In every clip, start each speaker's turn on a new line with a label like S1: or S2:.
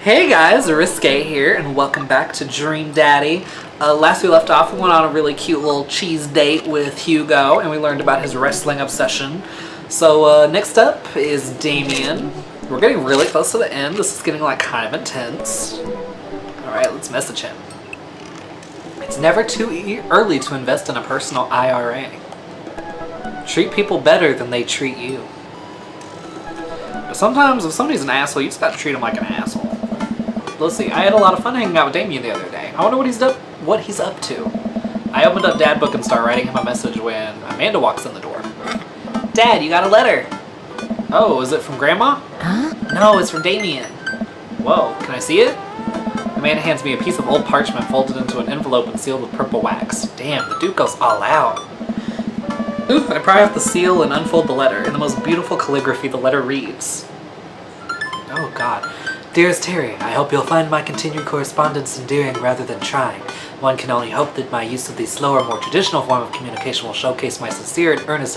S1: Hey guys, Risque here, and welcome back to Dream Daddy. Last we left off, we went on a really cute little cheese date with Hugo, and we learned about his wrestling obsession. So next up is Damien. We're getting really close to the end. This is getting like kind of intense. Alright, let's message him. It's never too early to invest in a personal IRA. Treat people better than they treat you. But sometimes if somebody's an asshole, you just gotta treat them like an asshole. Let's see, I had a lot of fun hanging out with Damien the other day. I wonder what he's up to. I opened up Dad Book and started writing him a message when Amanda walks in the door. Dad, you got a letter. Oh, is it from Grandma?
S2: Huh?
S1: No, it's from Damien. Whoa, can I see it? Amanda hands me a piece of old parchment folded into an envelope and sealed with purple wax. Damn, the Duke goes all out. Ooh, I pry off the seal and unfold the letter. In the most beautiful calligraphy, the letter reads. Oh God. Dearest Terry, I hope you'll find my continued correspondence endearing rather than trying. One can only hope that my use of the slower, more traditional form of communication will showcase my sincere and earnest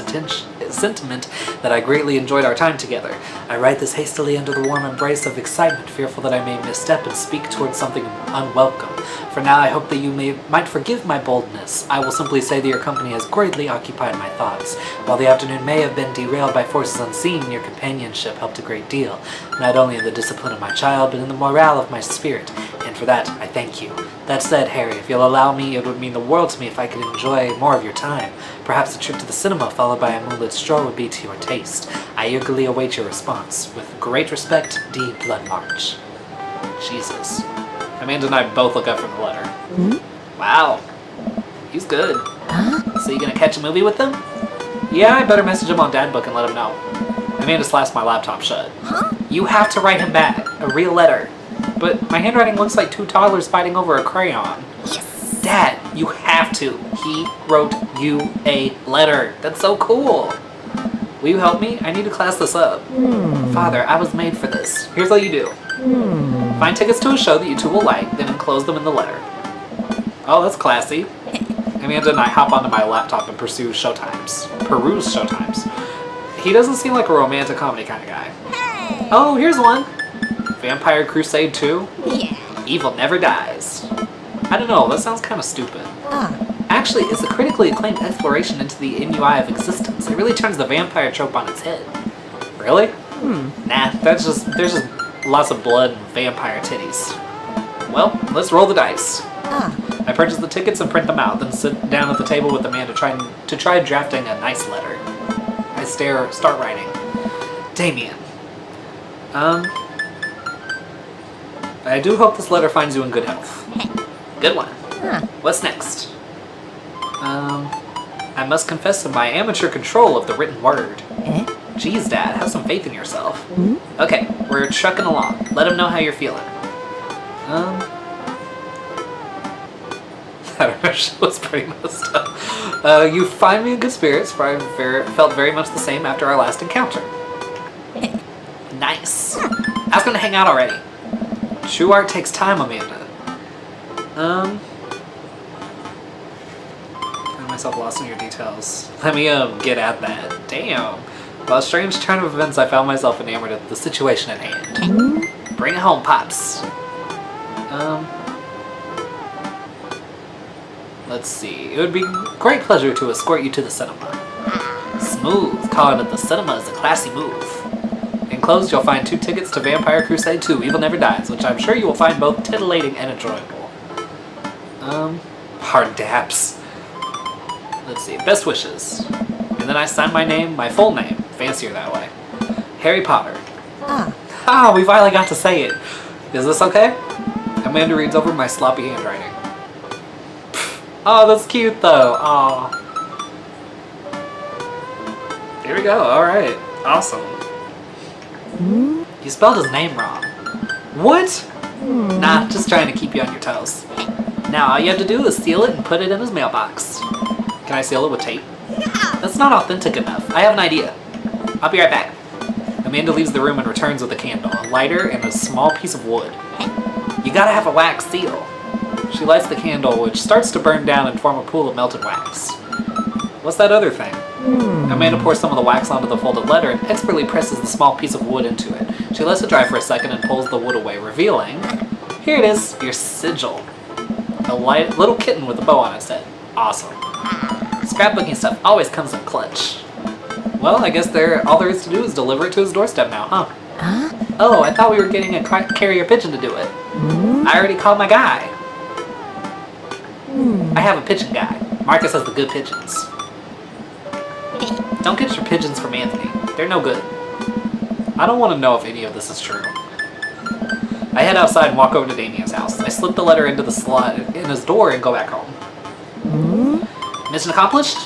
S1: sentiment that I greatly enjoyed our time together. I write this hastily under the warm embrace of excitement, fearful that I may misstep and speak towards something unwelcome. For now, I hope that you might forgive my boldness. I will simply say that your company has greatly occupied my thoughts. While the afternoon may have been derailed by forces unseen, your companionship helped a great deal, not only in the discipline of my child, but in the morale of my spirit, and for that, I thank you. That said, Harry, if you'll allow me, it would mean the world to me if I could enjoy more of your time. Perhaps a trip to the cinema followed by a moonlit stroll would be to your taste. I eagerly await your response. With great respect, D. Bloodmarch. Jesus. Amanda and I both look up from the letter.
S2: Hmm?
S1: Wow. He's good.
S2: Huh?
S1: So you gonna catch a movie with them? Yeah, I better message him on Dad Book and let him know. Amanda slaps my laptop shut.
S2: Huh?
S1: You have to write him back. A real letter. But my handwriting looks like two toddlers fighting over a crayon.
S2: Yes.
S1: Dad, you have to. He wrote you a letter. That's so cool. Will you help me? I need to class this up. Father, I was made for this. Here's what you do. Find tickets to a show that you two will like, then enclose them in the letter. Oh, that's classy. Amanda and I hop onto my laptop and peruse showtimes. He doesn't seem like a romantic comedy kind of guy.
S2: Hey.
S1: Oh, here's one. Vampire Crusade 2?
S2: Yeah.
S1: Evil Never Dies. I don't know, that sounds kind of stupid. Actually, it's a critically acclaimed exploration into the NUI of existence. It really turns the vampire trope on its head. Really? Nah, there's just lots of blood and vampire titties. Well, let's roll the dice. I purchase the tickets and print them out, then sit down at the table with Amanda to try drafting a nice letter. I start writing. Damien. I do hope this letter finds you in good health. Good one. What's next? I must confess to my amateur control of the written word. Jeez, Dad, have some faith in yourself. Okay, we're trucking along. Let him know how you're feeling. That impression was pretty messed up. You find me in good spirits, for I felt very much the same after our last encounter. Nice. I was gonna hang out already. True art takes time, Amanda. Find myself lost in your details. Let me get at that. Damn. By a strange turn of events, I found myself enamored of the situation at hand. Bring it home, Pops. Let's see. It would be a great pleasure to escort you to the cinema. Smooth. Calling it the cinema is a classy move. Enclosed, you'll find 2 tickets to Vampire Crusade 2, Evil Never Dies, which I'm sure you will find both titillating and enjoyable. Hard daps. Let's see, best wishes. And then I sign my full name, fancier that way. Harry Potter. Ah, we finally got to say it. Is this okay? Amanda reads over my sloppy handwriting. Oh, that's cute though. Oh. Here we go, alright. Awesome. You spelled his name wrong. What? Nah, just trying to keep you on your toes. Now all you have to do is seal it and put it in his mailbox. Can I seal it with tape? That's not authentic enough. I have an idea. I'll be right back. Amanda leaves the room and returns with a candle, a lighter, and a small piece of wood. You gotta have a wax seal. She lights the candle, which starts to burn down and form a pool of melted wax. What's that other thing? Amanda pours some of the wax onto the folded letter and expertly presses the small piece of wood into it. She lets it dry for a second and pulls the wood away, revealing... Here it is, your sigil. A little kitten with a bow on its head. Awesome. Scrapbooking stuff always comes in clutch. Well, I guess all there is to do is deliver it to his doorstep now, huh? Oh, I thought we were getting a carrier pigeon to do it. I already called my guy. I have a pigeon guy. Marcus has the good pigeons. Don't get your pigeons from Anthony. They're no good. I don't want to know if any of this is true. I head outside and walk over to Damien's house. I slip the letter into the slot in his door and go back home. Mission accomplished?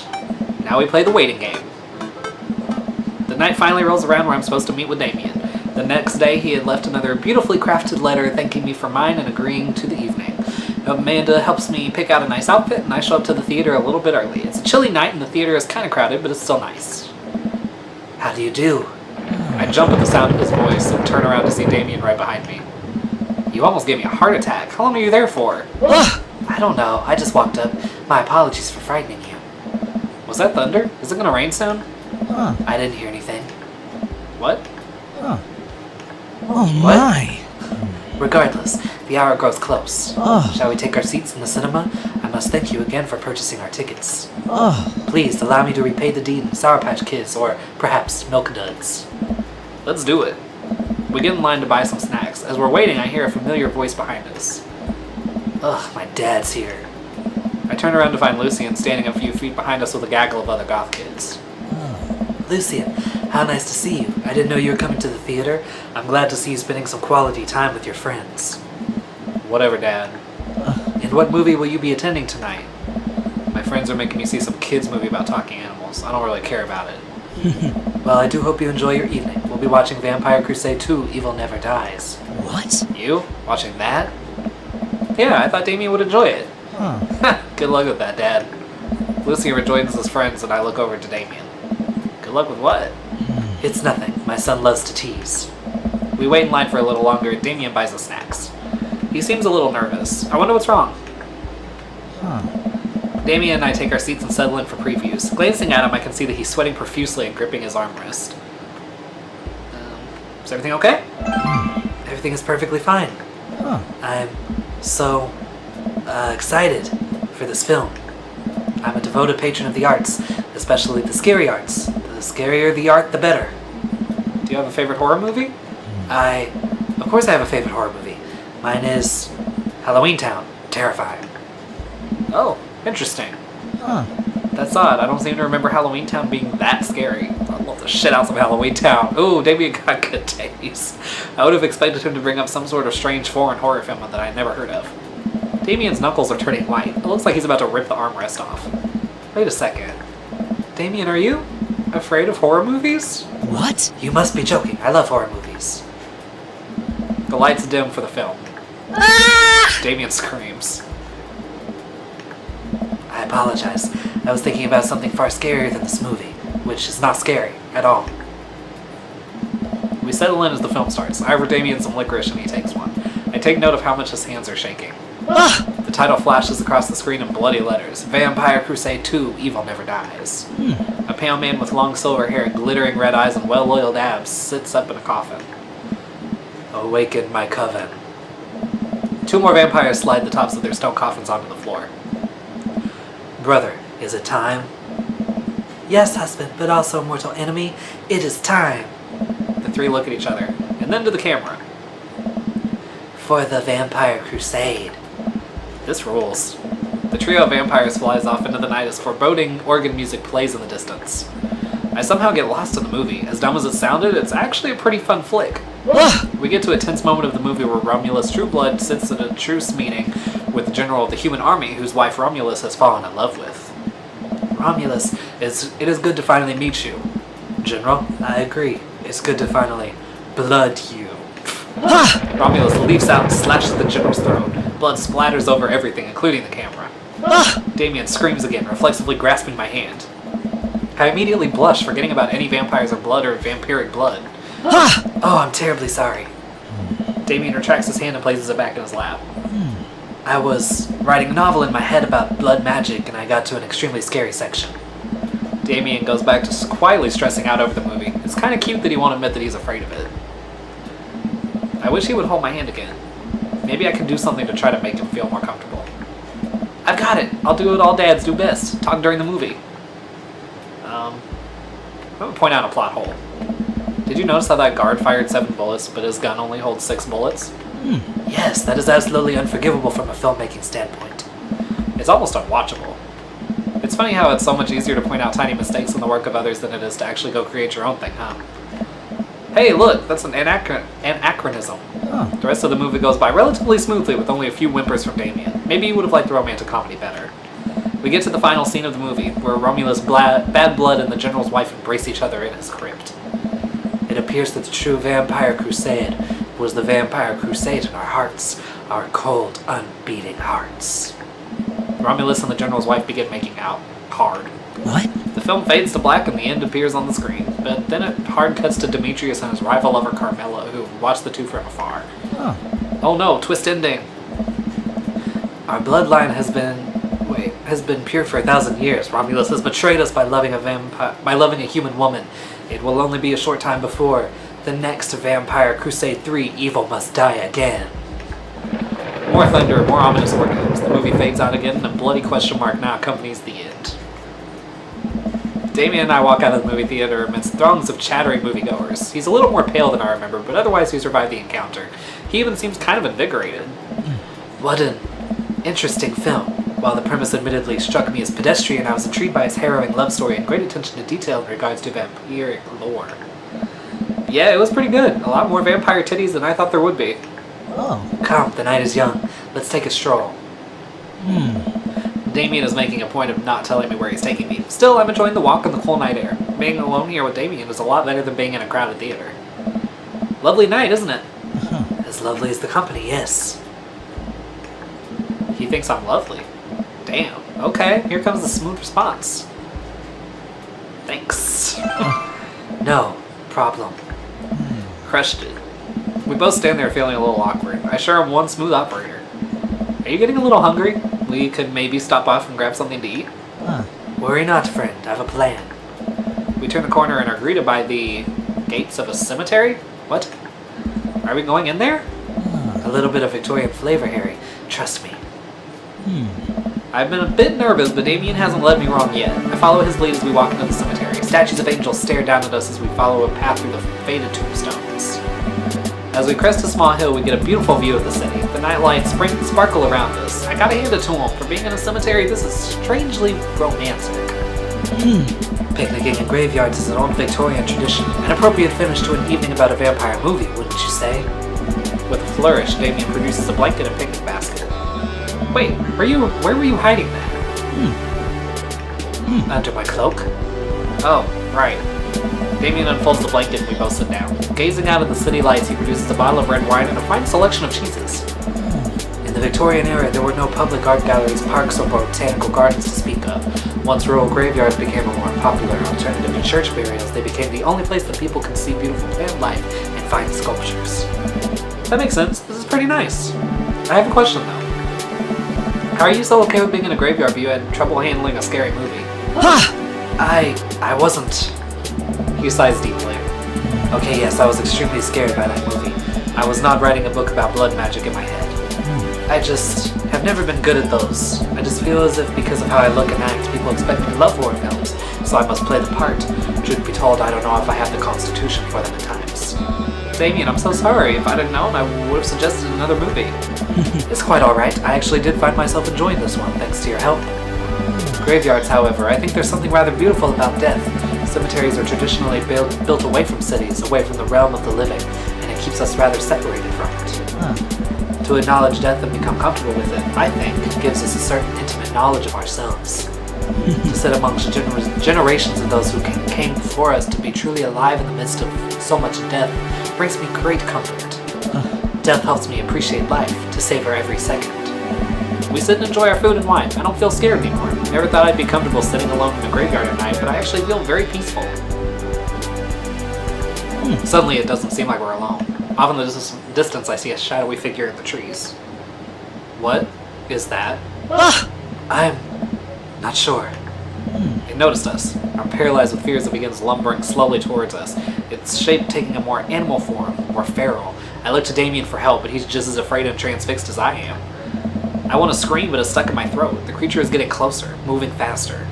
S1: Now we play the waiting game. The night finally rolls around where I'm supposed to meet with Damien. The next day he had left another beautifully crafted letter thanking me for mine and agreeing to the evening. Amanda helps me pick out a nice outfit and I show up to the theater a little bit early. It's a chilly night and the theater is kind of crowded, but it's still nice. How do you do? I jump at the sound of his voice and turn around to see Damien right behind me. You almost gave me a heart attack. How long are you there for? I don't know. I just walked up. My apologies for frightening you. Was that thunder? Is it going to rain soon? I didn't hear anything. What?
S3: Oh my!
S1: Regardless, the hour grows close. Shall we take our seats in the cinema? I must thank you again for purchasing our tickets. Please allow me to repay the deed in Sour Patch Kids or perhaps Milk Duds. Let's do it. We get in line to buy some snacks. As we're waiting, I hear a familiar voice behind us. Ugh, my dad's here. I turn around to find Lucian standing a few feet behind us with a gaggle of other goth kids. Lucian, how nice to see you. I didn't know you were coming to the theater. I'm glad to see you spending some quality time with your friends. Whatever, Dad. And what movie will you be attending tonight? My friends are making me see some kids movie about talking animals. I don't really care about it. Well, I do hope you enjoy your evening. We'll be watching Vampire Crusade 2, Evil Never Dies.
S3: What?
S1: You? Watching that? Yeah, I thought Damien would enjoy it. Good luck with that, Dad. Lucy rejoins his friends and I look over to Damien. Good luck with what? It's nothing. My son loves to tease. We wait in line for a little longer and Damien buys the snacks. He seems a little nervous. I wonder what's wrong. Damien and I take our seats and settle in for previews. Glancing at him, I can see that he's sweating profusely and gripping his armrest. Is everything okay? Everything is perfectly fine. I'm so excited for this film. I'm a devoted patron of the arts, especially the scary arts. The scarier the art, the better. Do you have a favorite horror movie? Of course I have a favorite horror movie. Mine is Halloween Town. Terrifying. Oh, interesting. That's odd. I don't seem to remember Halloween Town being that scary. I love the shit out of Halloween Town. Ooh, Damien got good taste. I would have expected him to bring up some sort of strange foreign horror film that I'd never heard of. Damien's knuckles are turning white. It looks like he's about to rip the armrest off. Wait a second. Damien, are you afraid of horror movies?
S3: What?
S1: You must be joking. I love horror movies. The lights dim for the film. Damien screams. I apologize. I was thinking about something far scarier than this movie, which is not scary at all. We settle in as the film starts. I offer Damien some licorice and he takes one. I take note of how much his hands are shaking. The title flashes across the screen in bloody letters. Vampire Crusade 2, Evil Never Dies. A pale man with long silver hair, glittering red eyes, and well-oiled abs sits up in a coffin. Awaken my coven. Two more vampires slide the tops of their stone coffins onto the floor. Brother, is it time? Yes, husband, but also mortal enemy. It is time. The three look at each other, and then to the camera. For the Vampire Crusade. This rules. The trio of vampires flies off into the night as foreboding organ music plays in the distance. I somehow get lost in the movie. As dumb as it sounded, it's actually a pretty fun flick. We get to a tense moment of the movie where Romulus Trueblood sits at a truce meeting with the general of the human army whose wife Romulus has fallen in love with. Romulus, it is good to finally meet you. General, I agree. It's good to finally blood you. Romulus leaps out and slashes the general's throat. Blood splatters over everything, including the camera. Damien screams again, reflexively grasping my hand. I immediately blush, forgetting about any vampires or blood or vampiric blood. Oh, I'm terribly sorry. Damien retracts his hand and places it back in his lap. I was writing a novel in my head about blood magic and I got to an extremely scary section. Damien goes back to quietly stressing out over the movie. It's kind of cute that he won't admit that he's afraid of it. I wish he would hold my hand again. Maybe I can do something to try to make him feel more comfortable. I've got it! I'll do what all dads do best. Talk during the movie. I'm gonna point out a plot hole. Did you notice how that guard fired 7 bullets, but his gun only holds 6 bullets? Yes, that is absolutely unforgivable from a filmmaking standpoint. It's almost unwatchable. It's funny how it's so much easier to point out tiny mistakes in the work of others than it is to actually go create your own thing, huh? Hey, look, that's an anachronism.
S3: Oh.
S1: The rest of the movie goes by relatively smoothly with only a few whimpers from Damien. Maybe you would have liked the romantic comedy better. We get to the final scene of the movie, where Romulus, Bad Blood, and the General's wife embrace each other in his crypt. It appears that the true vampire crusade was the vampire crusade in our hearts, our cold, unbeating hearts. Romulus and the General's wife begin making out. Hard.
S3: What?
S1: The film fades to black and the end appears on the screen, but then it hard cuts to Demetrius and his rival lover Carmela, who watch the two from afar.
S3: Oh.
S1: Oh no, twist ending. Our bloodline has been pure for 1,000 years. Romulus has betrayed us by loving a human woman. It will only be a short time before the next Vampire Crusade 3, evil must die again. More thunder, more ominous organs. The movie fades out again, and a bloody question mark now accompanies the end. Damien and I walk out of the movie theater amidst throngs of chattering moviegoers. He's a little more pale than I remember, but otherwise he survived the encounter. He even seems kind of invigorated. What an interesting film. While the premise admittedly struck me as pedestrian, I was intrigued by its harrowing love story and great attention to detail in regards to vampiric lore. Yeah, it was pretty good. A lot more vampire titties than I thought there would be.
S3: Oh.
S1: Come, the night is young. Let's take a stroll. Damien is making a point of not telling me where he's taking me. Still, I'm enjoying the walk and the cool night air. Being alone here with Damien is a lot better than being in a crowded theater. Lovely night, isn't it? As lovely as the company, yes. He thinks I'm lovely. Damn. Okay, here comes the smooth response. Thanks. No problem. Crushed it. We both stand there feeling a little awkward. I sure am one smooth operator. Are you getting a little hungry? We could maybe stop off and grab something to eat? Worry not, friend. I have a plan. We turn the corner and are greeted by the gates of a cemetery? What? Are we going in there? A little bit of Victorian flavor, Harry. Trust me. I've been a bit nervous, but Damien hasn't led me wrong yet. I follow his lead as we walk into the cemetery. Statues of angels stare down at us as we follow a path through the faded tombstones. As we crest a small hill, we get a beautiful view of the city. The night lights sparkle around us. I gotta hand it to him. For being in a cemetery, this is strangely romantic. Picnicking in graveyards is an old Victorian tradition. An appropriate finish to an evening about a vampire movie, wouldn't you say? With a flourish, Damien produces a blanket and picnic basket. Wait, where were you hiding that? Under my cloak? Oh, right. Damien unfolds the blanket and we both sit down. Gazing out at the city lights, he produces a bottle of red wine and a fine selection of cheeses. In the Victorian era, there were no public art galleries, parks, or botanical gardens to speak of. Once rural graveyards became a more popular alternative to church burials, they became the only place that people can see beautiful plant life and fine sculptures. That makes sense. This is pretty nice. I have a question, though. How are you so okay with being in a graveyard but you had trouble handling a scary movie? I wasn't. He sighs deeply. Okay, yes, I was extremely scared by that movie. I was not writing a book about blood magic in my head. I just have never been good at those. I just feel as if because of how I look and act, people expect me to love horror films, so I must play the part. Truth be told, I don't know if I have the constitution for them at times. Damien, I'm so sorry. If I'd have known, I would have suggested another movie. It's quite alright. I actually did find myself enjoying this one, thanks to your help. Graveyards, however, I think there's something rather beautiful about death. Cemeteries are traditionally built away from cities, away from the realm of the living, and it keeps us rather separated from it. To acknowledge death and become comfortable with it, I think, gives us a certain intimate knowledge of ourselves. To sit amongst generations of those who came before us to be truly alive in the midst of so much death brings me great comfort. Death helps me appreciate life, to savor every second. We sit and enjoy our food and wine. I don't feel scared anymore. Never thought I'd be comfortable sitting alone in a graveyard at night, but I actually feel very peaceful. Suddenly it doesn't seem like we're alone. Off in the distance I see a shadowy figure in the trees. What is that? I'm not sure. It noticed us. I'm paralyzed with fear as it begins lumbering slowly towards us, its shape taking a more animal form, more feral. I look to Damien for help, but he's just as afraid and transfixed as I am. I want to scream, but it's stuck in my throat. The creature is getting closer, moving faster.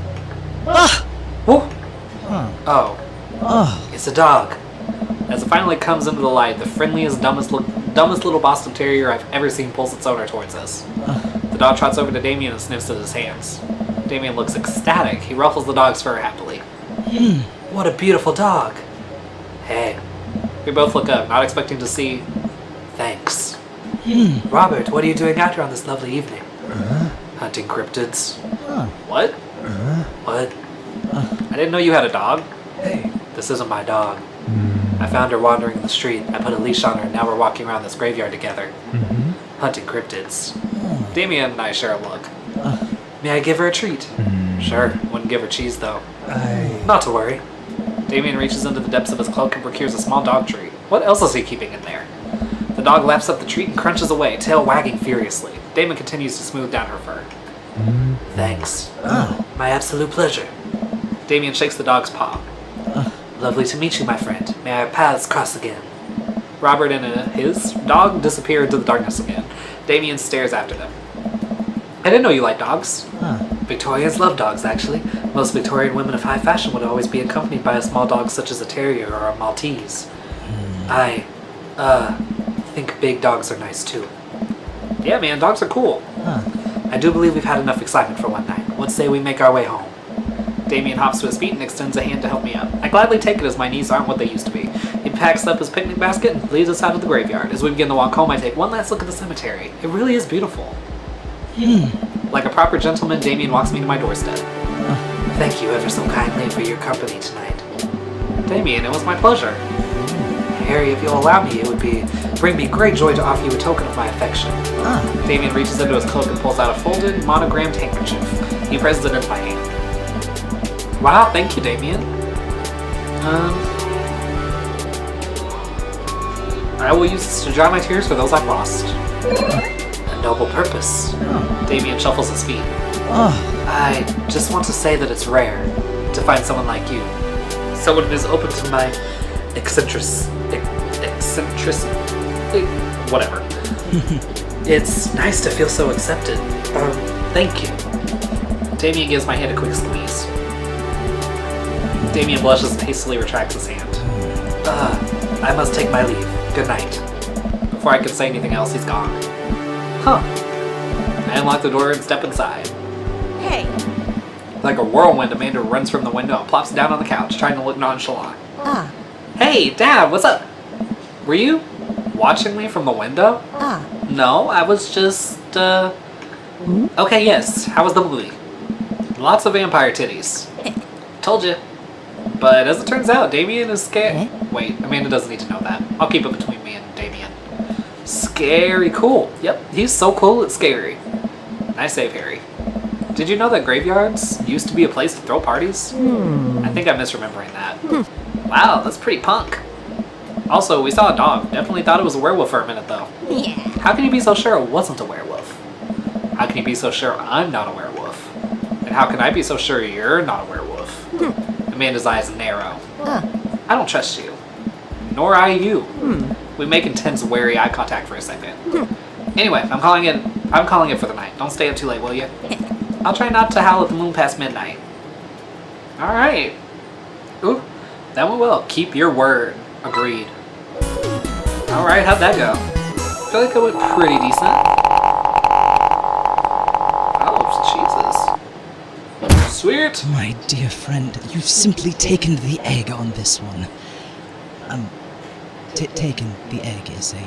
S3: Ah!
S1: Whoa!
S3: Huh.
S1: Oh,
S3: Oh.
S1: it's a dog. As it finally comes into the light, the friendliest, dumbest little Boston Terrier I've ever seen pulls its owner towards us. The dog trots over to Damien and sniffs at his hands. Damien looks ecstatic. He ruffles the dog's fur happily. What a beautiful dog. Hey. We both look up, not expecting to see... Thanks. Robert, what are you doing out here on this lovely evening? Hunting cryptids. What? What? I didn't know you had a dog. Hey, this isn't my dog. I found her wandering in the street. I put a leash on her, and now we're walking around this graveyard together. Hunting cryptids. Damien and I share a look. May I give her a treat? Sure. Wouldn't give her cheese, though. Not to worry. Damien reaches into the depths of his cloak and procures a small dog treat. What else is he keeping in there? The dog laps up the treat and crunches away, tail wagging furiously. Damien continues to smooth down her fur. Thanks. My absolute pleasure. Damien shakes the dog's paw. Lovely to meet you, my friend. May our paths cross again. Robert and his dog disappear into the darkness again. Damien stares after them. I didn't know you liked dogs. Victorians love dogs, actually. Most Victorian women of high fashion would always be accompanied by a small dog such as a terrier or a Maltese. I think big dogs are nice too. Yeah, man, dogs are cool. I do believe we've had enough excitement for one night. Let's say we make our way home. Damien hops to his feet and extends a hand to help me up. I gladly take it as my knees aren't what they used to be. He packs up his picnic basket and leads us out of the graveyard. As we begin to walk home, I take one last look at the cemetery. It really is beautiful. Like a proper gentleman, Damien walks me to my doorstep. Thank you ever so kindly for your company tonight. Damien, it was my pleasure. Harry, if you'll allow me, it would bring me great joy to offer you a token of my affection. Damien reaches into his cloak and pulls out a folded, monogrammed handkerchief. He presses it into my hand. Wow, thank you, Damien. I will use this to dry my tears for those I've lost. A noble purpose. Damien shuffles his feet. I just want to say that it's rare to find someone like you. Someone who is open to my eccentricity. Whatever. It's nice to feel so accepted. Thank you. Damien gives my hand a quick squeeze. Damien blushes and hastily retracts his hand. I must take my leave. Good night. Before I could say anything else, he's gone. I unlock the door and step inside.
S2: Hey.
S1: Like a whirlwind, Amanda runs from the window and plops down on the couch, trying to look nonchalant. Hey, Dad, what's up? Were you watching me from the window? No, I was just, Okay, yes. How was the movie? Lots of vampire titties. Told you. But as it turns out, Damien is scared. Wait, Amanda doesn't need to know that. I'll keep it between me and Damien. Scary cool. Yep, he's so cool it's scary. Nice save, Harry. Did you know that graveyards used to be a place to throw parties? I think I'm misremembering that. Wow, that's pretty punk. Also, we saw a dog. Definitely thought it was a werewolf for a minute, though.
S2: Yeah.
S1: How can you be so sure it wasn't a werewolf? How can you be so sure I'm not a werewolf? And how can I be so sure you're not a werewolf? Amanda's eyes narrow. I don't trust you. Nor I you. We make intense, wary eye contact for a second. Anyway, I'm calling it for the night. Don't stay up too late, will you? I'll try not to howl at the moon past midnight. Alright. Ooh, that went well. Keep your word. Agreed. Alright, how'd that go? I feel like it went pretty decent. Oh, Jesus. Sweet.
S3: My dear friend, you've simply taken the egg on this one. Taken the egg is a...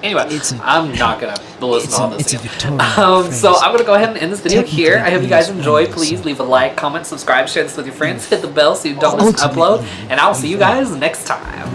S1: Anyway, I'm not gonna listen to all this.
S3: It's a
S1: again.
S3: Victorian
S1: So I'm gonna go ahead and end this video here. I hope you guys enjoyed.
S3: Technically,
S1: Please leave a like, comment, subscribe, share this with your friends, hit the bell so you don't miss an upload, and I'll see you guys next time.